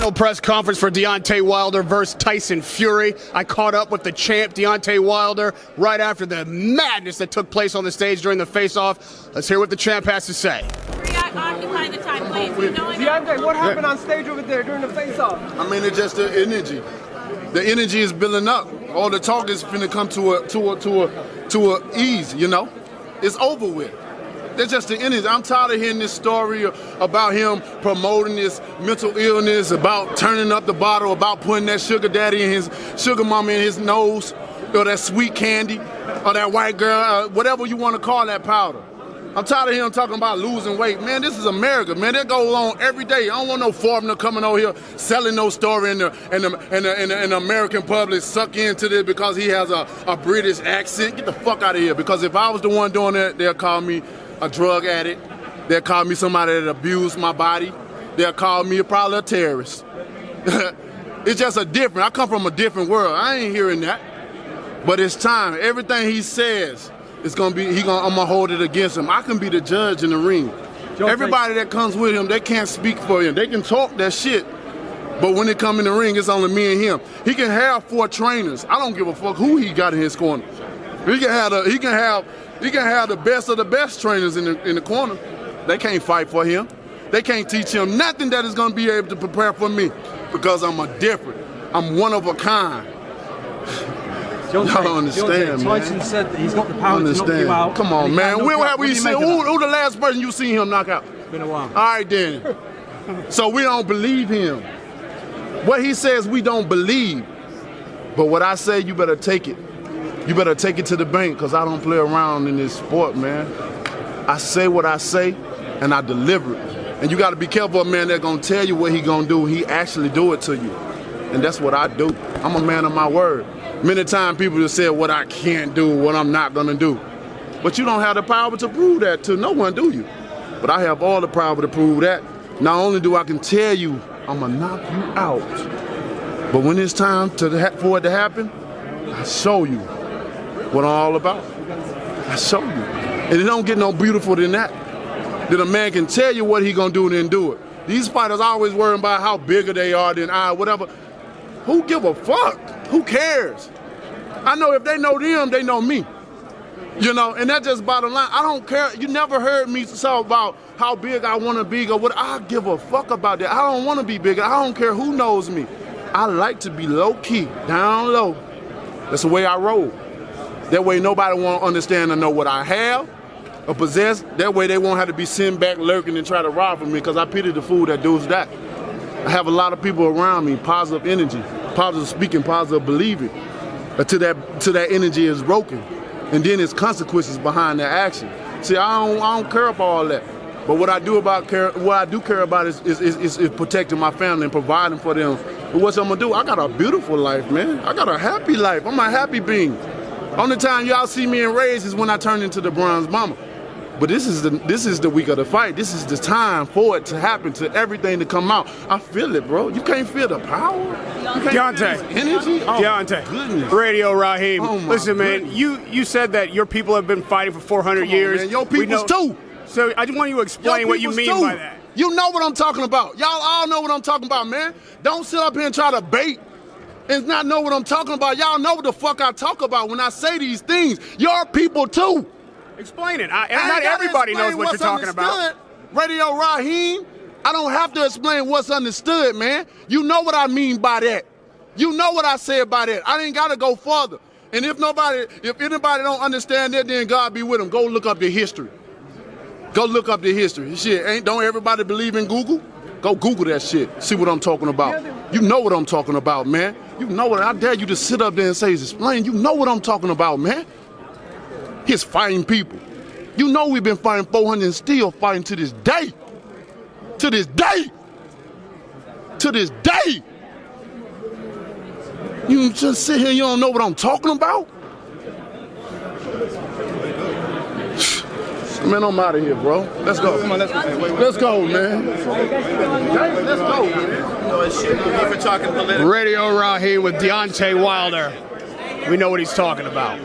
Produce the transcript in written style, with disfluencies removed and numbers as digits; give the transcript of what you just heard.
Final press conference for Deontay Wilder versus Tyson Fury. I caught up with the champ, Deontay Wilder, right after the madness that took place on the stage during the face-off. Let's hear what the champ has to say. Occupy the time, please. Deontay, what happened on stage over there during the face-off? I mean, it's just the energy. The energy is building up. All the talk is finna come to a ease, you know? It's over with. That's just the energy. I'm tired of hearing this story about him promoting this mental illness, about turning up the bottle, about putting that sugar daddy and his sugar mama in his nose, or that sweet candy, or that white girl, whatever you want to call that powder. I'm tired of him talking about losing weight. Man, this is America, man. That goes on every day. I don't want no foreigner coming over here selling no story and the American public suck into this because he has a British accent. Get the fuck out of here. Because if I was the one doing that, they'll call me a drug addict. They'll call me somebody that abused my body. They'll call me probably a terrorist. It's just a different. I come from a different world. I ain't hearing that. But it's time. Everything he says, it's gonna be. I'm gonna hold it against him. I can be the judge in the ring. Everybody that comes with him, they can't speak for him. They can talk that shit, but when they come in the ring, it's only me and him. He can have 4 trainers. I don't give a fuck who he got in his corner. He can have the best of the best trainers in the corner. They can't fight for him. They can't teach him nothing that is gonna be able to prepare for me because I'm different. I'm one of a kind. Y'all don't understand, man. Tyson said that he's got the power to knock you out. Come on, man. When have we seen who the last person you seen him knock out? Been a while. All right, then. So we don't believe him. What he says, we don't believe. But what I say, you better take it. You better take it to the bank, because I don't play around in this sport, man. I say what I say, and I deliver it. And you got to be careful of a man that's going to tell you what he going to do. He actually do it to you. And that's what I do. I'm a man of my word. Many times people have said what I can't do, what I'm not gonna do. But you don't have the power to prove that to no one, do you? But I have all the power to prove that. Not only do I can tell you, I'm gonna knock you out, but when it's time for it to happen, I show you what I'm all about. I show you. And it don't get no beautiful than that. That a man can tell you what he gonna do and then do it. These fighters always worrying about how bigger they are than I, whatever. Who give a fuck? Who cares? I know if they know them, they know me. You know, and that's just bottom line. I don't care. You never heard me talk about how big I want to be or what. I give a fuck about that. I don't want to be bigger. I don't care who knows me. I like to be low key, down low. That's the way I roll. That way nobody won't understand or know what I have or possess. That way they won't have to be sitting back lurking and try to rob from me, because I pity the fool that does that. I have a lot of people around me, positive energy, positive speaking, positive believing, until that energy is broken. And then there's consequences behind that action. See, I don't care about all that. But what I do care about is protecting my family and providing for them. But what I'm gonna do? I got a beautiful life, man. I got a happy life. I'm a happy being. Only time y'all see me enraged is when I turn into the bronze mama. But this is the week of the fight. This is the time for it to happen, to everything to come out. I feel it, bro. You can't feel the power. Deontay. Energy. Oh, Deontay. Goodness. Radio Rahim. Oh, my Listen, man. goodness. You said that your people have been fighting for 400 years. Man. Your peoples too. So I just want you to explain what you mean by that. You know what I'm talking about. Y'all all know what I'm talking about, man. Don't sit up here and try to bait and not know what I'm talking about. Y'all know what the fuck I talk about when I say these things. Your people too. Explain it. Not everybody knows what you're talking about. Radio Rahim, I don't have to explain what's understood, man. You know what I mean by that. You know what I say by that. I ain't got to go further. And if anybody don't understand that, then God be with them. Go look up the history. Go look up the history. Shit, don't everybody believe in Google? Go Google that shit. See what I'm talking about. You know what I'm talking about, man. You know what. I dare you to sit up there and say, explain. You know what I'm talking about, man. He's fighting people. You know we've been fighting 400 and still fighting to this day. To this day. To this day. You just sit here and you don't know what I'm talking about? Man, I'm out of here, bro. Let's go. Come on, let's go. Let's go, man. Let's go, man. Radio Rahim with Deontay Wilder. We know what he's talking about.